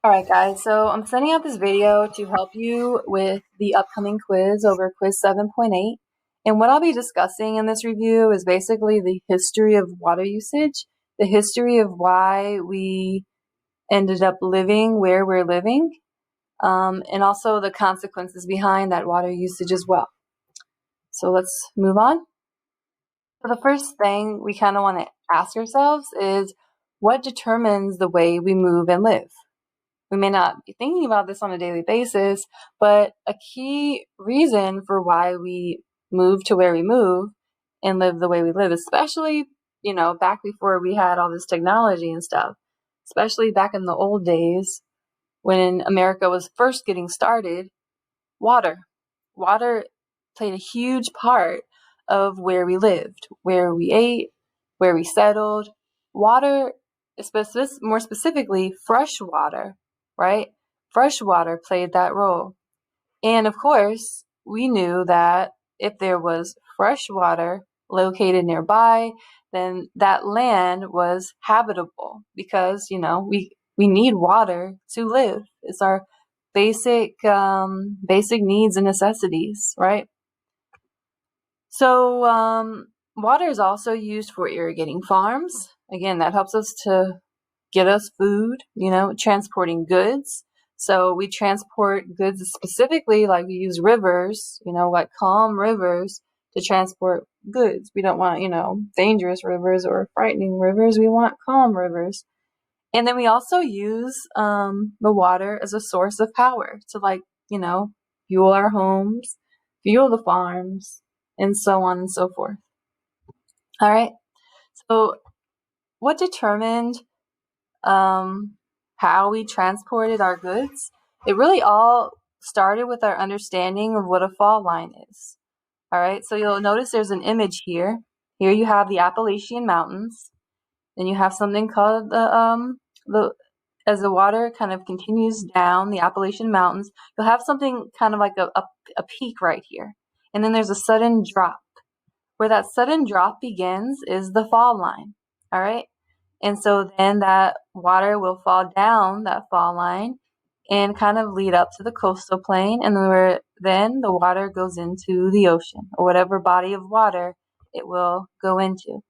Alright guys, so I'm sending out this video to help you with the upcoming quiz over quiz 7.8. And what I'll be discussing in this review is basically the history of water usage, the history of why we ended up living where we're living, and also the consequences behind that water usage as well. So let's move on. So the first thing we kind of want to ask ourselves is, what determines the way we move and live? We may not be thinking about this on a daily basis, but a key reason for why we move to where we move and live the way we live, especially, back before we had all this technology and stuff, especially back in the old days when America was first getting started, water. Water played a huge part of where we lived, where we ate, where we settled. Water, more specifically, fresh water, right? Fresh water played that role. And of course, we knew that if there was fresh water located nearby, then that land was habitable because, we need water to live. It's our basic needs and necessities, right? So water is also used for irrigating farms. Again, that helps us to get us food, transporting goods. So we transport goods specifically, like we use rivers, like calm rivers to transport goods. We don't want, dangerous rivers or frightening rivers. We want calm rivers. And then we also use the water as a source of power to fuel our homes, fuel the farms, and so on and so forth. All right. So what determined how we transported our goods? It really all started with our understanding of what a fall line is. All right. So you'll notice there's an image here. Here you have the Appalachian Mountains. Then you have something called as the water kind of continues down the Appalachian Mountains, you'll have something kind of like a peak right here. And then there's a sudden drop. Where that sudden drop begins is the fall line. All right. And so then that water will fall down that fall line and kind of lead up to the coastal plain. And then the water goes into the ocean or whatever body of water it will go into.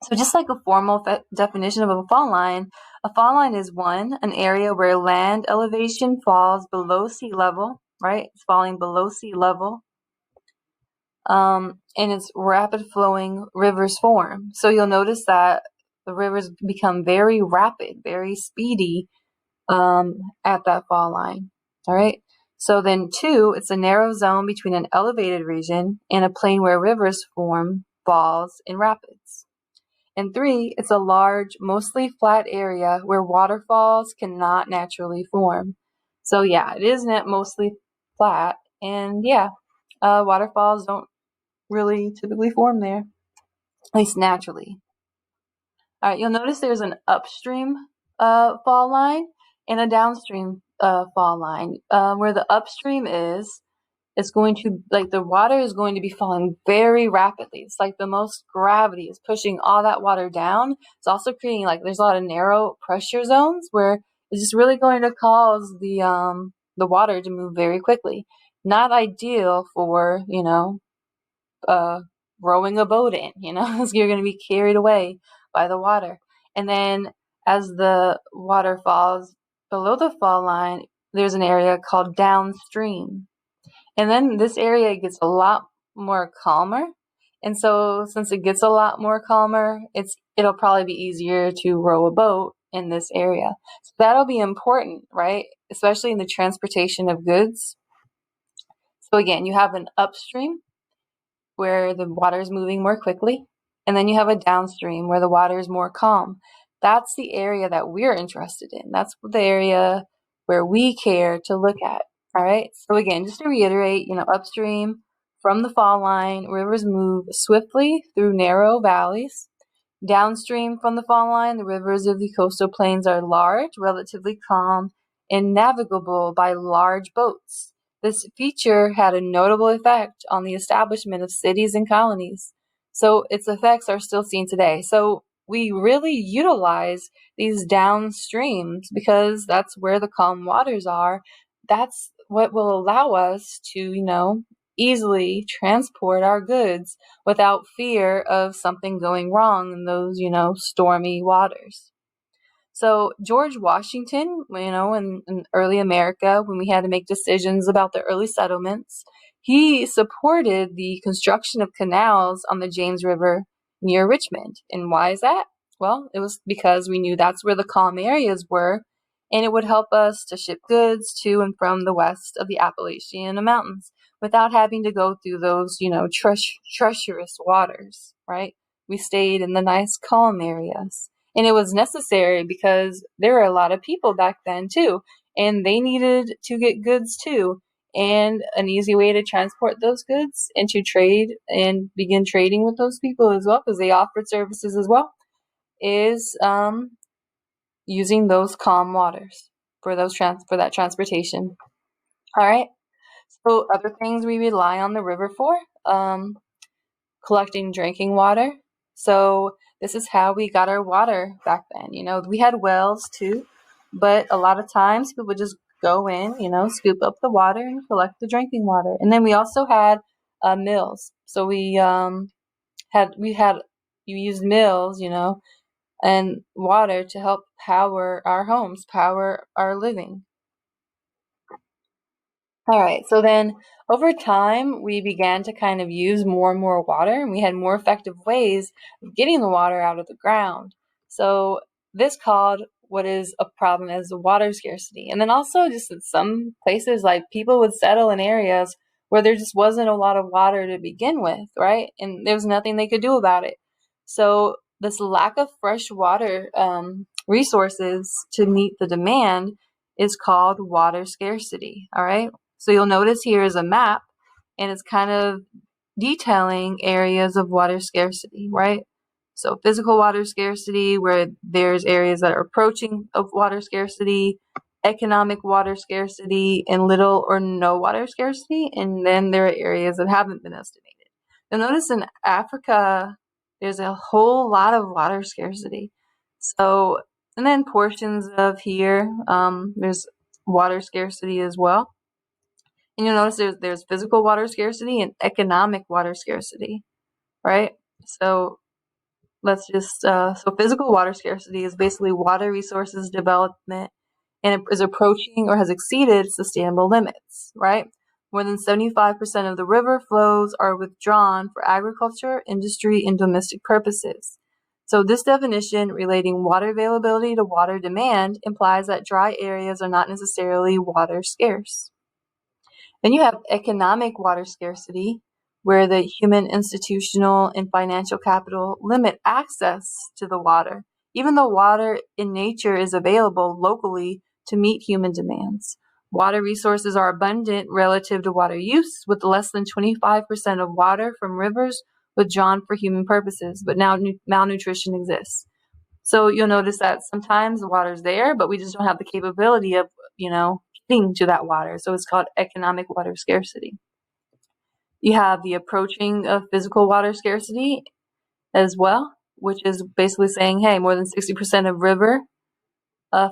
So just like a formal definition of a fall line is an area where land elevation falls below sea level, right? It's falling below sea level. And it's rapid flowing rivers form. So you'll notice that the rivers become very rapid, very speedy at that fall line. All right. So then 2, it's a narrow zone between an elevated region and a plain where rivers form falls in rapids. And 3, it's a large, mostly flat area where waterfalls cannot naturally form. So yeah, it is mostly flat, and waterfalls don't really typically form there, at least naturally. All right, you'll notice there's an upstream fall line and a downstream fall line. Where the upstream is, it's going to, the water is going to be falling very rapidly. It's like the most gravity is pushing all that water down. It's also creating, there's a lot of narrow pressure zones where it's just really going to cause the water to move very quickly. Not ideal for, rowing a boat in, you're going to be carried away by the water. And then as the water falls below the fall line, there's an area called downstream. And then this area gets a lot more calmer. And so since it gets a lot more calmer, it'll probably be easier to row a boat in this area. So that'll be important, right? Especially in the transportation of goods. So again, you have an upstream where the water is moving more quickly. And then you have a downstream where the water is more calm. That's the area that we're interested in. That's the area where we care to look at. All right. So again, just to reiterate, upstream from the fall line, rivers move swiftly through narrow valleys. Downstream from the fall line, the rivers of the coastal plains are large, relatively calm, and navigable by large boats. This feature had a notable effect on the establishment of cities and colonies. So its effects are still seen today. So we really utilize these downstreams because that's where the calm waters are. That's what will allow us to, easily transport our goods without fear of something going wrong in those, stormy waters. So George Washington, in early America, when we had to make decisions about the early settlements, he supported the construction of canals on the James River near Richmond. And why is that? Well, it was because we knew that's where the calm areas were, and it would help us to ship goods to and from the west of the Appalachian Mountains without having to go through those, treacherous waters, right? We stayed in the nice calm areas. And it was necessary because there were a lot of people back then too, and they needed to get goods too. And an easy way to transport those goods and to trade and begin trading with those people as well, because they offered services as well, is using those calm waters for that transportation. All right. So other things we rely on the river for, collecting drinking water. So this is how we got our water back then. We had wells too, but a lot of times people would just go in, scoop up the water and collect the drinking water. And then we also had mills. So we used mills, and water to help power our homes, power our living. All right, so then over time, we began to kind of use more and more water, and we had more effective ways of getting the water out of the ground. So this caused what is a problem as water scarcity. And then also just in some places, like people would settle in areas where there just wasn't a lot of water to begin with, right? And there was nothing they could do about it. So this lack of fresh water resources to meet the demand is called water scarcity, all right? So you'll notice here is a map, and it's kind of detailing areas of water scarcity, right? So physical water scarcity, where there's areas that are approaching of water scarcity, economic water scarcity, and little or no water scarcity. And then there are areas that haven't been estimated. You'll notice in Africa, there's a whole lot of water scarcity. So, and then portions of here, there's water scarcity as well. And you'll notice there's physical water scarcity and economic water scarcity, right? So let's just so physical water scarcity is basically water resources development, and it is approaching or has exceeded sustainable limits, right? More than 75% of the river flows are withdrawn for agriculture, industry, and domestic purposes. So this definition relating water availability to water demand implies that dry areas are not necessarily water scarce. Then you have economic water scarcity, where the human, institutional, and financial capital limit access to the water, even though water in nature is available locally to meet human demands. Water resources are abundant relative to water use, with less than 25% of water from rivers withdrawn for human purposes, but now malnutrition exists. So you'll notice that sometimes the water's there, but we just don't have the capability of, getting to that water. So it's called economic water scarcity. You have the approaching of physical water scarcity as well, which is basically saying, hey, more than 60% of river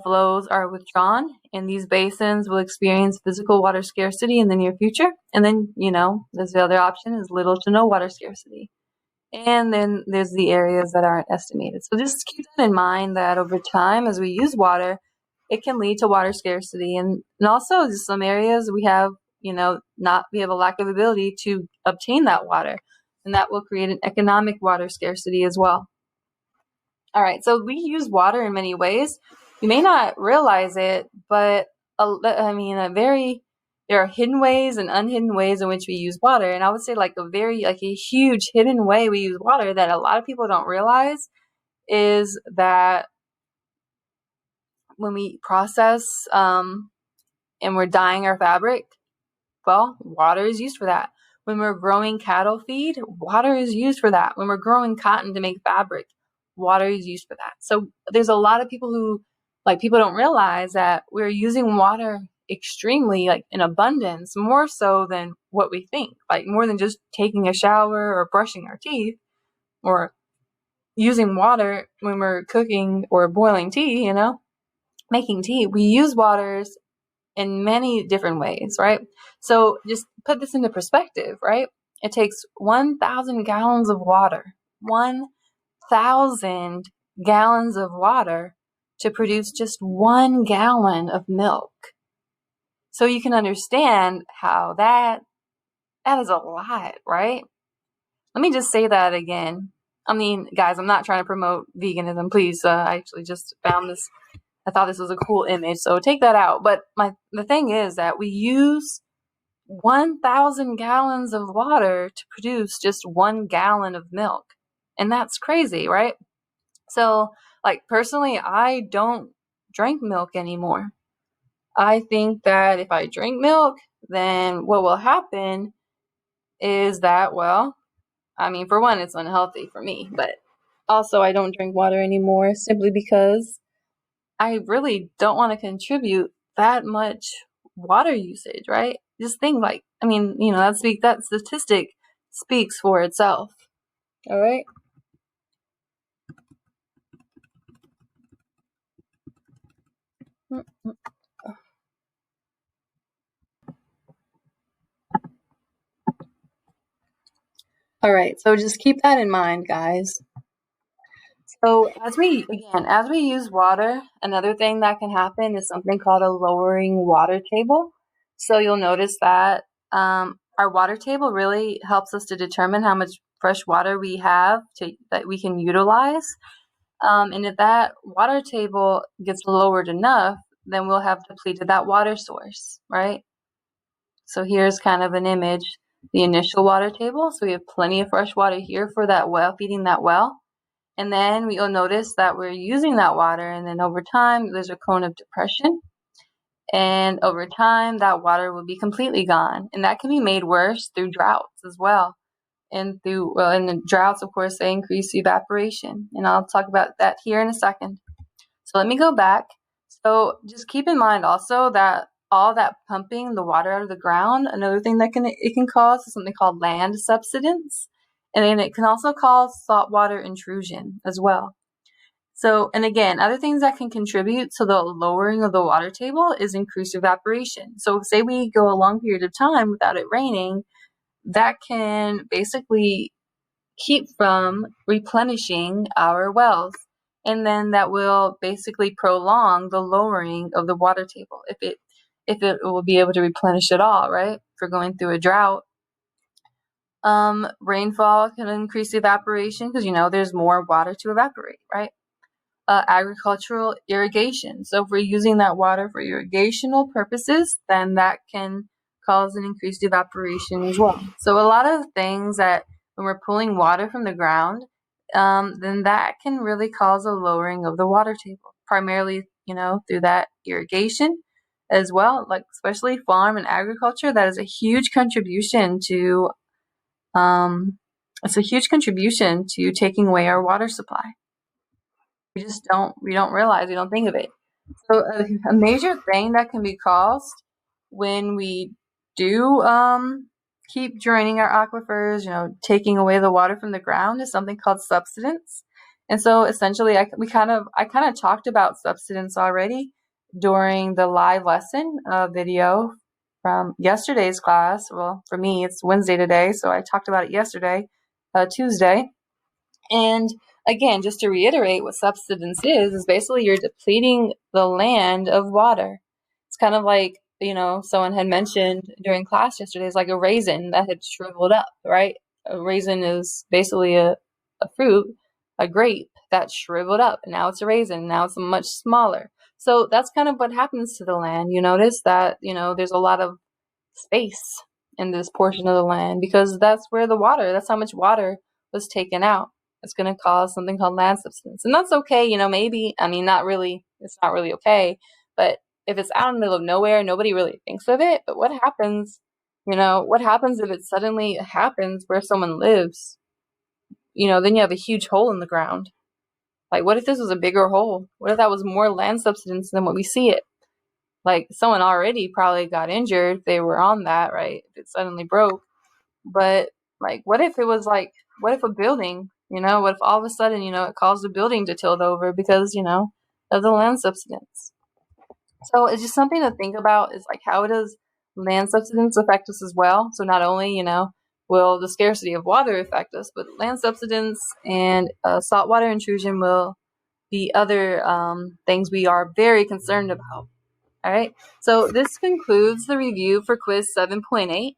flows are withdrawn, and these basins will experience physical water scarcity in the near future. And then, there's the other option is little to no water scarcity. And then there's the areas that aren't estimated. So just keep that in mind that over time, as we use water, it can lead to water scarcity. And also just some areas we have, we have a lack of ability to obtain that water. And that will create an economic water scarcity as well. All right, so we use water in many ways. You may not realize it, but there are hidden ways and unhidden ways in which we use water. And I would say a huge hidden way we use water that a lot of people don't realize is that when we process and we're dyeing our fabric, well, water is used for that. When we're growing cattle feed, water is used for that. When we're growing cotton to make fabric, water is used for that. So there's a lot of people who, people don't realize that we're using water extremely, in abundance, more so than what we think, more than just taking a shower or brushing our teeth or using water when we're cooking or boiling tea, you know, making tea, we use waters in many different ways, right? So just put this into perspective, right? It takes 1,000 gallons of water, 1,000 gallons of water to produce just 1 gallon of milk. So you can understand how that is a lot, right? Let me just say that again. I mean, guys, I'm not trying to promote veganism, please. I actually just found this. I thought this was a cool image, so take that out. But the thing is that we use 1,000 gallons of water to produce just 1 gallon of milk. And that's crazy, right? So, like, personally, I don't drink milk anymore. I think that if I drink milk, then what will happen is that, well, I mean, for one, it's unhealthy for me, but also I don't drink water anymore simply because I really don't want to contribute that much water usage, right? Just think like, I mean, you know, that statistic speaks for itself. All right. All right. So just keep that in mind, guys. So as we use water, another thing that can happen is something called a lowering water table. So you'll notice that our water table really helps us to determine how much fresh water we have that we can utilize. And if that water table gets lowered enough, then we'll have depleted that water source, right? So here's kind of an image, the initial water table. So we have plenty of fresh water here for that well, feeding that well. And then you'll notice that we're using that water, and then over time, there's a cone of depression. And over time, that water will be completely gone. And that can be made worse through droughts as well. And in the droughts, of course, they increase evaporation. And I'll talk about that here in a second. So let me go back. So just keep in mind also that all that pumping the water out of the ground, another thing that it can cause is something called land subsidence. And then it can also cause saltwater intrusion as well. So, and again, other things that can contribute to the lowering of the water table is increased evaporation. So say we go a long period of time without it raining, that can basically keep from replenishing our wells. And then that will basically prolong the lowering of the water table if it will be able to replenish it all, right? If we're going through a drought. Rainfall can increase evaporation because, you know, there's more water to evaporate, right? Agricultural irrigation. So if we're using that water for irrigational purposes, then that can cause an increased evaporation as well. So a lot of things that when we're pulling water from the ground, then that can really cause a lowering of the water table, primarily, you know, through that irrigation as well, like especially farm and agriculture. That is a huge contribution to taking away our water supply. We don't realize, we don't think of it. So a major thing that can be caused when we do keep draining our aquifers, you know, taking away the water from the ground, is something called subsidence. And so essentially, I kind of talked about subsidence already during the live lesson video from yesterday's class. Well, for me, it's Wednesday today, so I talked about it yesterday, Tuesday. And again, just to reiterate what subsidence is basically you're depleting the land of water. It's kind of like, you know, someone had mentioned during class yesterday, it's like a raisin that had shriveled up, right? A raisin is basically a fruit, a grape that shriveled up, and now it's a raisin. Now it's much smaller. So that's kind of what happens to the land. You notice that, you know, there's a lot of space in this portion of the land because that's how much water was taken out. It's going to cause something called land subsidence. And that's okay, you know, maybe, I mean, it's not really okay, but if it's out in the middle of nowhere, nobody really thinks of it. But what happens if it suddenly happens where someone lives? You know, then you have a huge hole in the ground. Like, what if this was a bigger hole? What if that was more land subsidence than what we see it? Like, someone already probably got injured if they were on that, right? If it suddenly broke. But, like, what if a building What if all of a sudden, it caused a building to tilt over because, of the land subsidence? So it's just something to think about, is like, how does land subsidence affect us as well? So not only, will the scarcity of water affect us, but land subsidence and saltwater intrusion will be other things we are very concerned about. All right, so this concludes the review for quiz 7.8.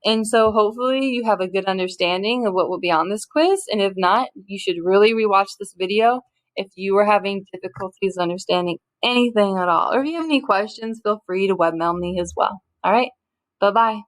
And so hopefully you have a good understanding of what will be on this quiz. And if not, you should really rewatch this video if you are having difficulties understanding anything at all. Or if you have any questions, feel free to webmail me as well. All right, bye-bye.